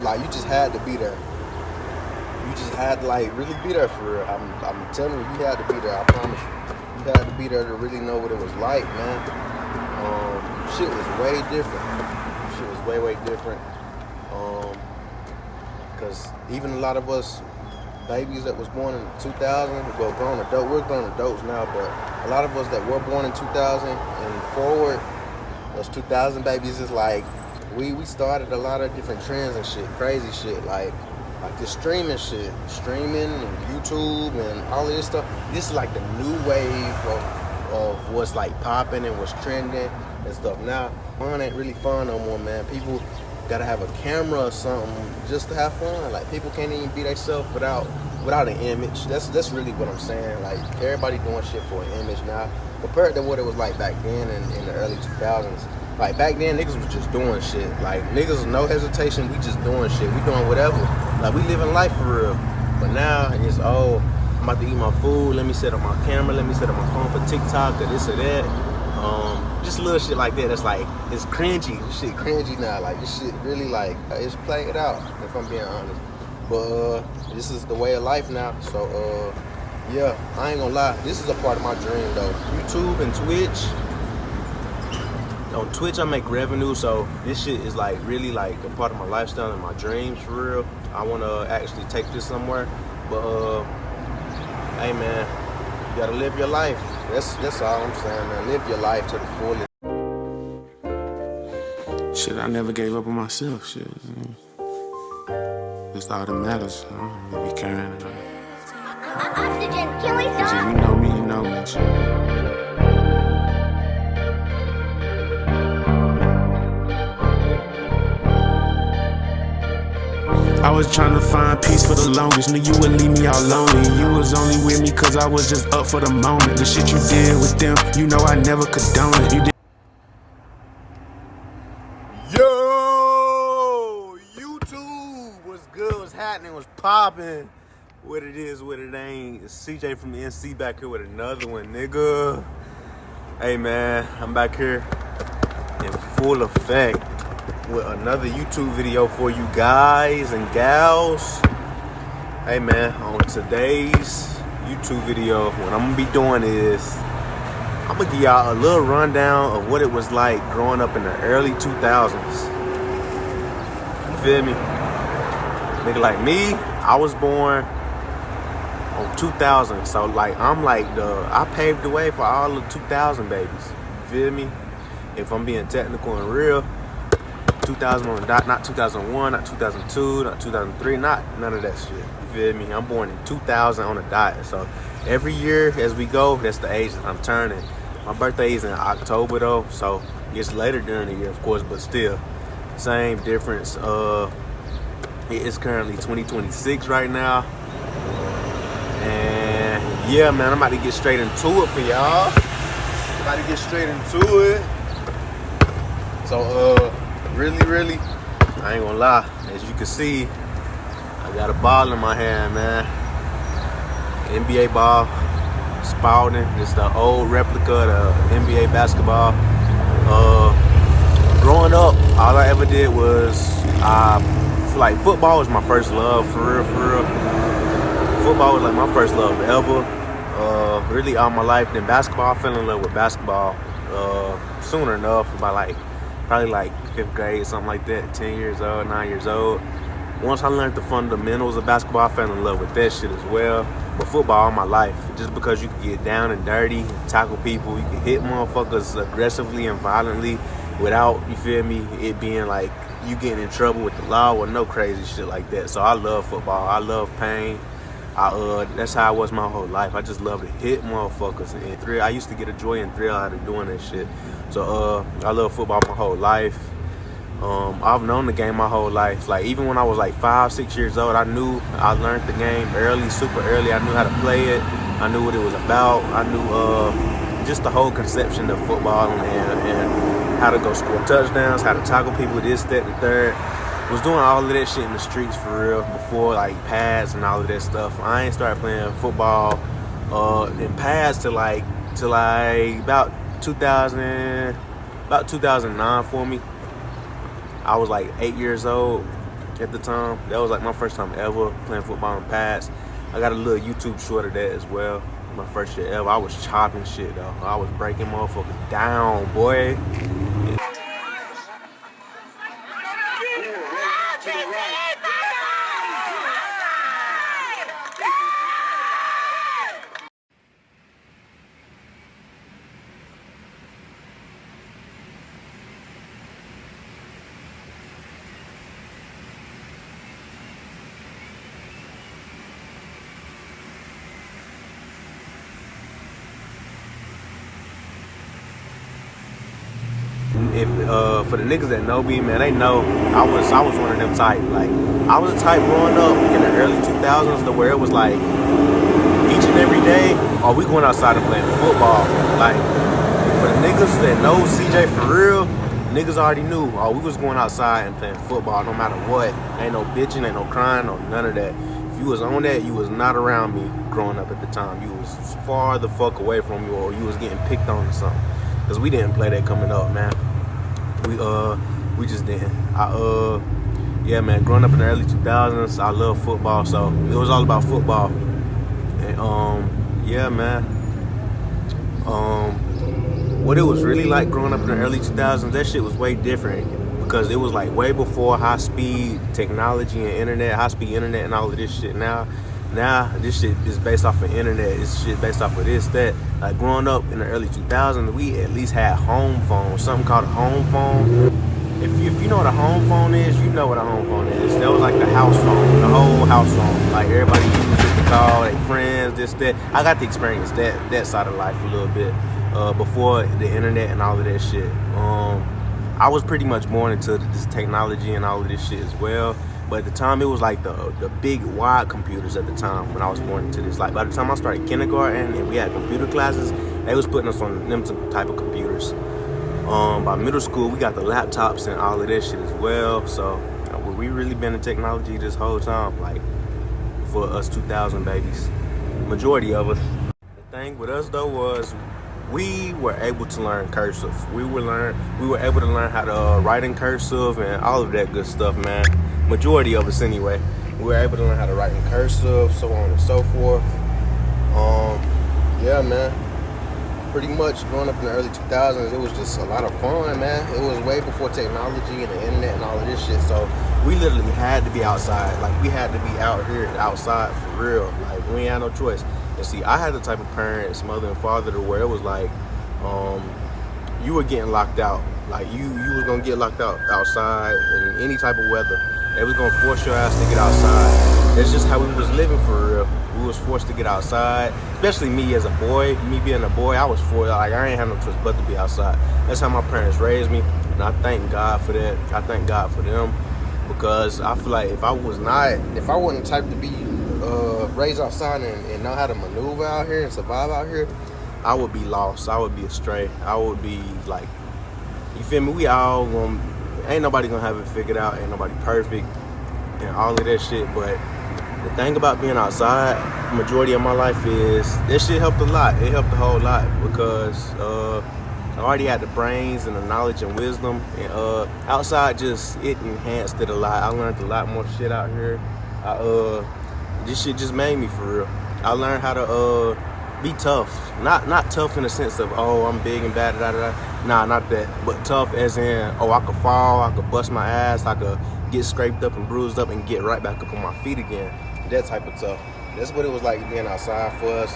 Like, you just had to be there. You just had to, like, really be there for real. I'm telling you, you had to be there. I promise you. You had to be there to really know what it was like, man. Shit was way different. Shit was way different. Because even a lot of us babies that was born in 2000, well, we're grown adults now, but a lot of us that were born in 2000 and forward, those 2000 babies is like, we started a lot of different trends and shit, crazy shit, like this streaming shit, streaming and YouTube and all of this stuff. This is like the new wave of what's like popping and what's trending and stuff. Now, fun ain't really fun no more, man. People gotta have a camera or something just to have fun. Like, people can't even be themselves without an image. That's really what I'm saying. Like, everybody doing shit for an image now, compared to what it was like back then in the early 2000s. Like, back then, niggas was just doing shit. Like, niggas, no hesitation, we just doing shit. We doing whatever. Like, we living life for real. But now, it's, I'm about to eat my food. Let me set up my camera. Let me set up my phone for TikTok or this or that. Just little shit like that. That's like, it's cringy. This shit cringy now. Like, this shit really, like, it's played out, if I'm being honest. But this is the way of life now. So, yeah, I ain't gonna lie. This is a part of my dream, though. YouTube and Twitch. On Twitch, I make revenue, so this shit is like really like a part of my lifestyle and my dreams for real. I want to actually take this somewhere, but hey man, you gotta live your life. That's all I'm saying, man. Live your life to the fullest. Shit, I never gave up on myself. Shit, that's all that matters. I don't really be caring. Oxygen, can we stop? If you know me, shit. I was trying to find peace for the longest. Knew you wouldn't leave me all lonely. You was only with me cause I was just up for the moment. The shit you did with them, you know I never condone it. You did. Yo, YouTube, what's good, what's happening, what's popping, what it is, what it ain't. It's CJ from the NC back here with another one, nigga. Hey man, I'm back here in full effect with another YouTube video for you guys and gals. Hey man, on today's YouTube video, what I'm gonna be doing is I'm gonna give y'all a little rundown of what it was like growing up in the early 2000s. You feel me? Nigga, like me, I was born on 2000, so like I paved the way for all the 2000 babies. You feel me? If I'm being technical and real, 2000 on the dot, not 2001, not 2002, not 2003, not none of that shit. You feel me? I'm born in 2000 on the dot. So every year as we go, that's the age that I'm turning. My birthday is in October though, so it's later during the year, of course, but still, same difference. It is currently 2026 right now. And yeah, man, I'm about to get straight into it for y'all. So, really, I ain't gonna lie. As you can see, I got a ball in my hand, man. NBA ball, Spalding. It's the old replica of the NBA basketball. Growing up, all I ever did was, like, football was my first love, for real. Football was like my first love ever. Really all my life. Then basketball, I fell in love with basketball sooner enough, by probably 5th grade, something like that, 10 years old, 9 years old. Once I learned the fundamentals of basketball, I fell in love with that shit as well. But football all my life, just because you can get down and dirty, tackle people, you can hit motherfuckers aggressively and violently without, you feel me, it being like you getting in trouble with the law or no crazy shit like that. So I love football. I love pain. That's how I was my whole life. I just love to hit motherfuckers and thrill. I used to get a joy and thrill out of doing that shit. So I love football my whole life. I've known the game my whole life. Like, even when I was like 5, 6 years old, I learned the game early, super early. I knew how to play it. I knew what it was about. I knew just the whole conception of football and how to go score touchdowns, how to tackle people, this, that, the third. Was doing all of that shit in the streets for real before like pads and all of that stuff. I ain't started playing football in pads till about 2009 for me. I was like 8 years old. at the time. That was like my first time ever playing football in pads. I got a little YouTube short of that as well. My first year ever. I was chopping shit though. I was breaking motherfuckers down, boy. If for the niggas that know me, man, they know I was one of them type. Like I was a type growing up in the early 2000s to where it was like each and every day, are we going outside and playing football? Like for the niggas that know CJ for real, niggas already knew. Oh, we was going outside and playing football no matter what. Ain't no bitching, ain't no crying, no none of that. If you was on that, you was not around me growing up at the time. You was far the fuck away from me, or you was getting picked on or something. Cause we didn't play that coming up, man. We just didn't. Yeah, man, growing up in the early 2000s, I love football, so it was all about football. And yeah, man. What it was really like growing up in the early 2000s, that shit was way different because it was like way before high speed technology and internet, high speed internet and all of this shit. Now this shit is based off of internet. It's shit based off of this, that. Like growing up in the early 2000s, we at least had home phones, something called a home phone. If you know what a home phone is, you know what a home phone is. That was like the house phone, the whole house phone. Like everybody used it to call their friends, this, that. I got to experience that side of life a little bit before the internet and all of that shit. I was pretty much born into this technology and all of this shit as well. But at the time, it was like the big wide computers at the time when I was born into this. Like by the time I started kindergarten and we had computer classes, they was putting us on them type of computers. By middle school, we got the laptops and all of that shit as well. So we really been in technology this whole time, like for us 2000 babies. Majority of us. The thing with us though was we were able to learn cursive. We were able to learn how to write in cursive and all of that good stuff, man. Majority of us anyway. We were able to learn how to write in cursive, so on and so forth. Yeah, man. Pretty much growing up in the early 2000s, it was just a lot of fun, man. It was way before technology and the internet and all of this shit. So we literally had to be outside. Like we had to be out here outside for real. Like we ain't had no choice. And see, I had the type of parents, mother and father, to where it was like, you were getting locked out. Like you was gonna get locked out outside in any type of weather. They was gonna force your ass to get outside. That's just how we was living for real. We was forced to get outside, especially me as a boy. Me being a boy, I was forced. Like I ain't had no choice but to be outside. That's how my parents raised me, and I thank God for that. I thank God for them because I feel like if I wasn't the type to be raised outside and know how to maneuver out here and survive out here, I would be lost. I would be astray. I would be like, you feel me? We all gonna, ain't nobody gonna have it figured out. Ain't nobody perfect and all of that shit. But the thing about being outside, majority of my life is this shit helped a lot. It helped a whole lot because I already had the brains and the knowledge and wisdom. And outside just, it enhanced it a lot. I learned a lot more shit out here. This shit just made me for real. I learned how to be tough. Not tough in the sense of, oh, I'm big and bad, Nah, not that. But tough as in, oh, I could fall, I could bust my ass, I could get scraped up and bruised up and get right back up on my feet again. That type of tough. That's what it was like being outside for us.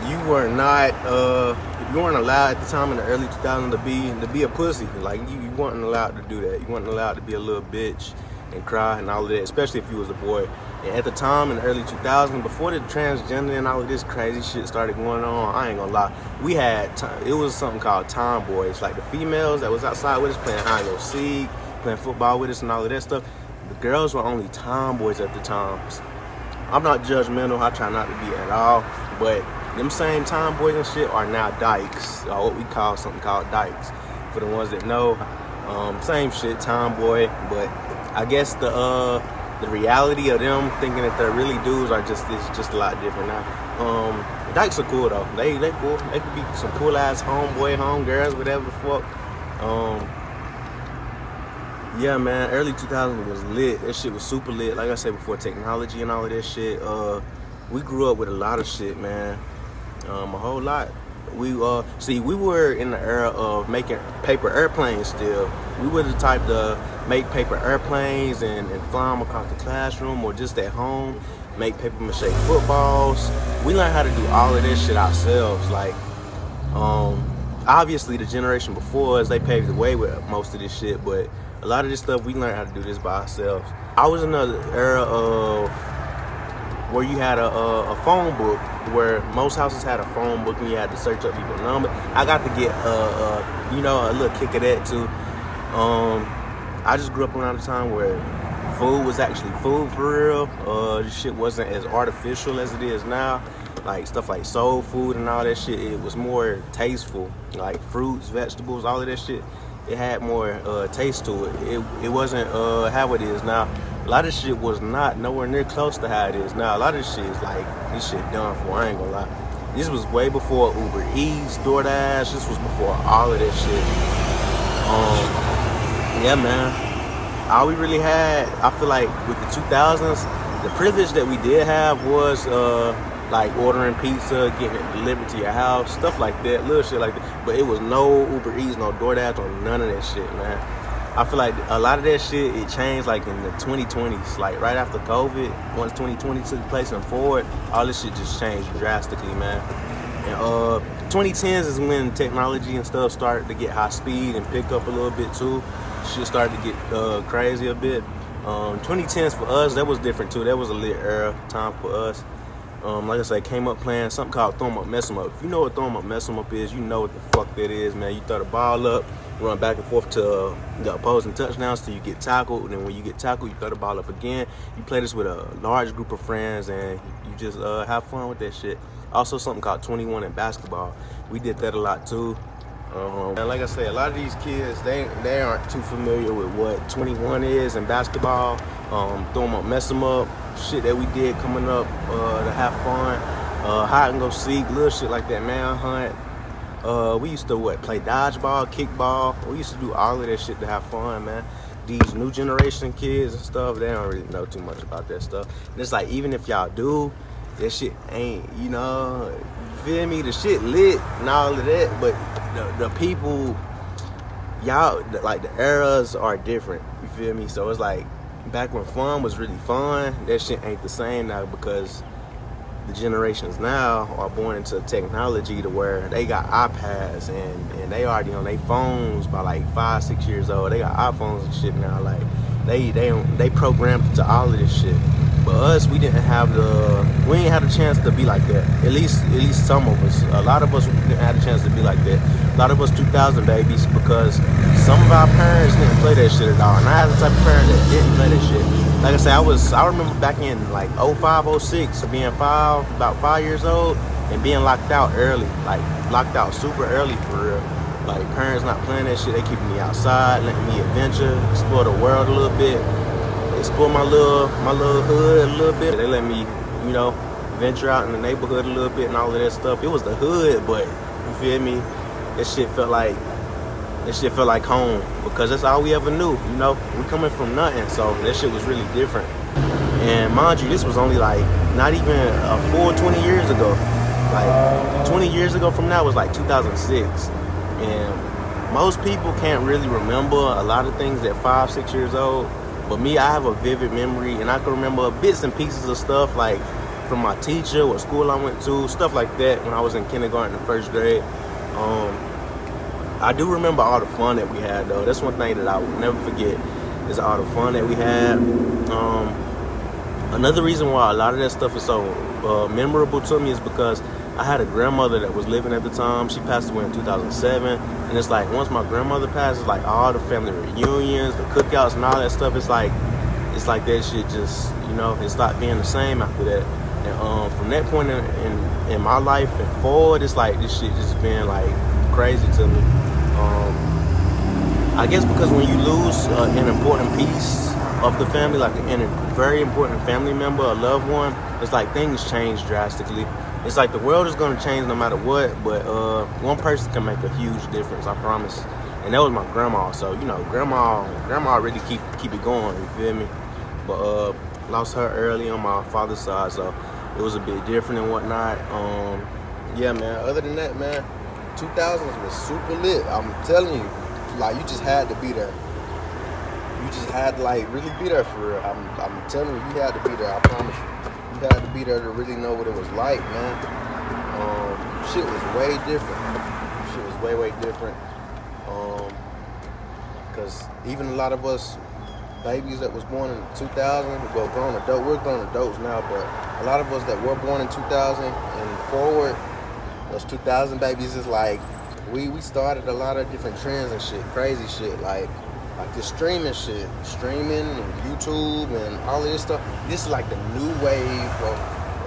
You weren't allowed at the time in the early 2000s to be a pussy. Like you weren't allowed to do that. You weren't allowed to be a little bitch and cry and all of that, especially if you was a boy. And at the time in the early 2000s, before the transgender and all of this crazy shit started going on, I ain't gonna lie, we had it was something called tomboys. Like the females that was outside with us playing hide and seek, playing football with us and all of that stuff. The girls were only tomboys at the times. I'm not judgmental, I try not to be at all, but them same tomboys and shit are now dykes, or what we call something called dykes. For the ones that know, same shit, tomboy, but I guess the reality of them thinking that they're really dudes is just a lot different now. Dykes are cool though. They cool. They could be some cool ass homeboy, homegirls, whatever the fuck. Yeah, man, early 2000s was lit. That shit was super lit. Like I said before, technology and all of that shit. We grew up with a lot of shit, man. A whole lot. We were in the era of making paper airplanes still. We were the type to make paper airplanes and fly them across the classroom or just at home, make paper mache footballs. We learned how to do all of this shit ourselves. Like, obviously the generation before us, they paved the way with most of this shit, but a lot of this stuff, we learned how to do this by ourselves. I was in the era of where you had a phone book, where most houses had a phone book and you had to search up people's number. I got to get a little kick of that too. I just grew up around a time where food was actually food for real. This shit wasn't as artificial as it is now. Like stuff like soul food and all that shit, it was more tasteful. Like fruits, vegetables, all of that shit, it had more taste to it. It wasn't how it is now. A lot of shit was not nowhere near close to how it is now. A lot of this shit is like, this shit done for, I ain't gonna lie. This was way before Uber Eats, DoorDash. This was before all of that shit. Yeah, man. All we really had, I feel like with the 2000s, the privilege that we did have was like ordering pizza, getting it delivered to your house, stuff like that, little shit like that. But it was no Uber Eats, no DoorDash, or none of that shit, man. I feel like a lot of that shit, it changed like in the 2020s, like right after COVID. Once 2020 took place and forward, all this shit just changed drastically, man. And 2010s is when technology and stuff started to get high speed and pick up a little bit too. Shit started to get crazy a bit. 2010s for us, that was different too. That was a lit era time for us. Like I said, came up playing something called throw 'em up, mess 'em up. If you know what throw 'em up, mess 'em up is, you know what the fuck that is, man. You throw the ball up, run back and forth to the opposing touchdowns till you get tackled, and then when you get tackled, you throw the ball up again. You play this with a large group of friends, and you just have fun with that shit. Also, something called 21 in basketball. We did that a lot too. And like I said, a lot of these kids, they aren't too familiar with what 21 is in basketball. Throw 'em up, mess 'em up, shit that we did coming up to have fun. Hide and go seek, little shit like that, manhunt. We used to play dodgeball, kickball. We used to do all of that shit to have fun, man. These new generation kids and stuff, they don't really know too much about that stuff. And it's like, even if y'all do, that shit ain't, you feel me? The shit lit and all of that, but the people, y'all, like the eras are different, you feel me? So it's like, back when fun was really fun, that shit ain't the same now, because the generations now are born into technology to where they got iPads and they already on their phones by like 5-6 years old. They got iPhones and shit now. Like they programmed to all of this shit. But us, we ain't have the chance to be like that. At least some of us. A lot of us didn't have the chance to be like that. A lot of us 2000 babies, because some of our parents didn't play that shit at all. And I was the type of parent that didn't play that shit. Like I said, I remember back in like 05, 06, being about 5 years old and being locked out early. Like locked out super early for real. Like parents not playing that shit, they keeping me outside, letting me adventure, explore the world a little bit. Explore my little hood a little bit. They let me, venture out in the neighborhood a little bit and all of that stuff. It was the hood, but you feel me? That shit felt like home, because that's all we ever knew. We coming from nothing, so that shit was really different. And mind you, this was only like not even a full 20 years ago. Like 20 years ago from now was like 2006, and most people can't really remember a lot of things at 5-6 years old. But me, I have a vivid memory, and I can remember bits and pieces of stuff, like from my teacher, what school I went to, stuff like that when I was in kindergarten and first grade. I do remember all the fun that we had, though. That's one thing that I will never forget, is all the fun that we had. Another reason why a lot of that stuff is so memorable to me is because I had a grandmother that was living at the time. She passed away in 2007. And it's like, once my grandmother passed, it's like all the family reunions, the cookouts and all that stuff. It's like that shit just, it stopped being the same after that. And from that point in my life and forward, it's like this shit just been like crazy to me. I guess because when you lose an important piece of the family, like a very important family member, a loved one, it's like things change drastically. It's like the world is going to change no matter what, but one person can make a huge difference, I promise. and that was my grandma. So you know, grandma really keep it going. You feel me? But lost her early on my father's side, so it was a bit different and whatnot. Yeah, man. Other than that, man, 2000s was super lit. I'm telling you, like you just had to be there. You just had to like really be there for real. I'm telling you, you had to be there. I promise you. You had to be there to really know what it was like, man. Shit was way different. Shit was way different. Cause even a lot of us babies that was born in 2000, well, we're grown adults now, but a lot of us that were born in 2000 and forward, those 2000 babies is like, we started a lot of different trends and shit, crazy shit, like this streaming shit, and YouTube and all of this stuff. This is like the new wave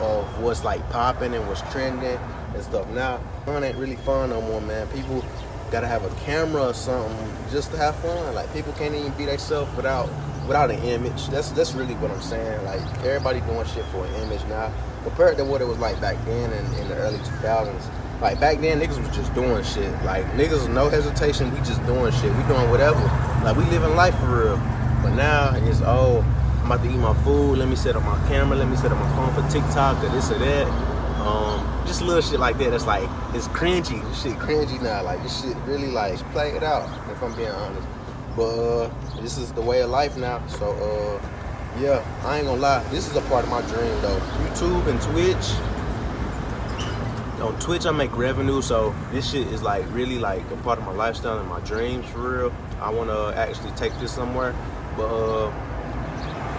of what's like popping and what's trending and stuff. Now, fun ain't really fun no more, man. People gotta have a camera or something just to have fun. Like people can't even be themselves without an image. That's really what I'm saying. Like everybody doing shit for an image now, compared to what it was like back then in the early 2000s. Like back then, niggas was just doing shit. Like niggas, no hesitation. We just doing shit. We doing whatever. Like we living life for real. But now it's I'm about to eat my food. Let me set up my camera. Let me set up my phone for TikTok or this or that. Just little shit like that. That's like it's cringy. This shit cringy now. Like this shit really like play it out. If I'm being honest. But this is the way of life now. So yeah, I ain't gonna lie. This is a part of my dream though. YouTube and Twitch. On Twitch, I make revenue, so this shit is like really like a part of my lifestyle and my dreams for real. I want to actually take this somewhere, but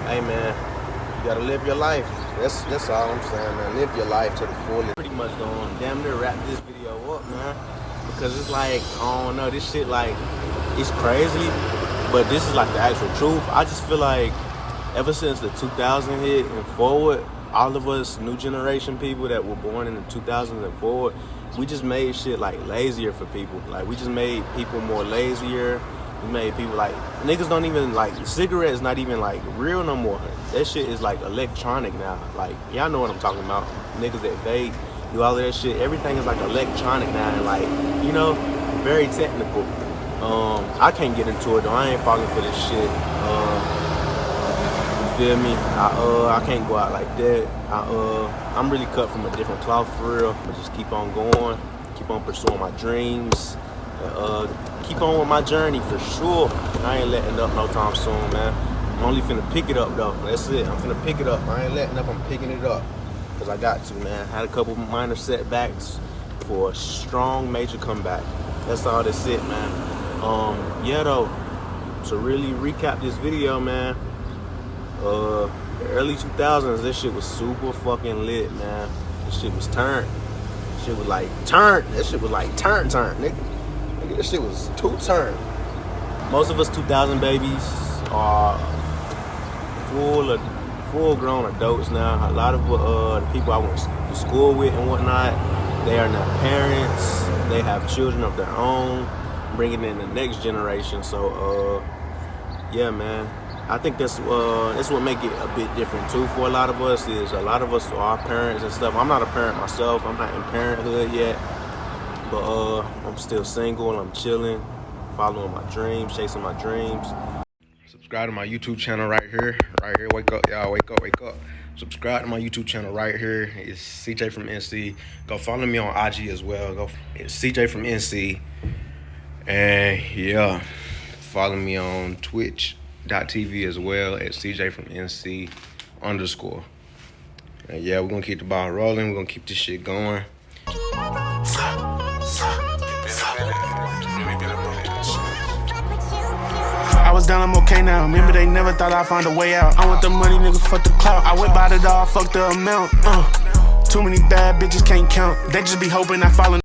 hey man, you gotta live your life. That's all I'm saying, man. Live your life to the fullest. Pretty much gonna damn near wrap this video up, man, because it's like I don't know, this shit like it's crazy, but this is like the actual truth. I just feel like ever since the 2000 hit and forward, all of us new generation people that were born in the 2000s and forward, we just made shit like lazier for people. Like we just made people more lazier. We made people like niggas don't even like cigarettes not even like real no more. That shit is like electronic now. Like y'all know what I'm talking about. Niggas that vape, do all of that shit. Everything is like electronic now and like, you know, very technical. I can't get into it though. I ain't falling for this shit. Feel me? I can't go out like that. I'm really cut from a different cloth for real. But just keep on going, keep on pursuing my dreams, keep on with my journey for sure. I ain't letting up no time soon, man. I'm only finna pick it up though. That's it. I'm finna pick it up. I ain't letting up. I'm picking it up because I got to, man. Had a couple minor setbacks for a strong major comeback. That's all that's it, man. Yeah though. To really recap this video, man. The early 2000s, this shit was super fucking lit, man. This shit was turned. Shit was like turned. That shit was like turn, nigga. This shit was too turned. Most of us 2000 babies are full grown adults now. A lot of the people I went to school with and whatnot, they are now parents. They have children of their own, bringing in the next generation. So yeah, man. I think that's what make it a bit different too for a lot of us. Is a lot of us are parents and stuff. I'm not a parent myself. I'm not in parenthood yet, but I'm still single. I'm chilling, following my dreams, chasing my dreams. Subscribe to my YouTube channel right here. Wake up, y'all. Wake up. Subscribe to my YouTube channel right here. It's CJ from NC. Go follow me on IG as well. It's CJ from NC. And yeah, follow me on Twitch.tv as well at CJ from NC _. And yeah, we're gonna keep the ball rolling. We're gonna keep this shit going. I was down, I'm okay now. Remember they never thought I'd find a way out. I want the money, nigga, fuck the clout. I went by it all, fuck the amount. Too many bad bitches can't count. They just be hoping I fall in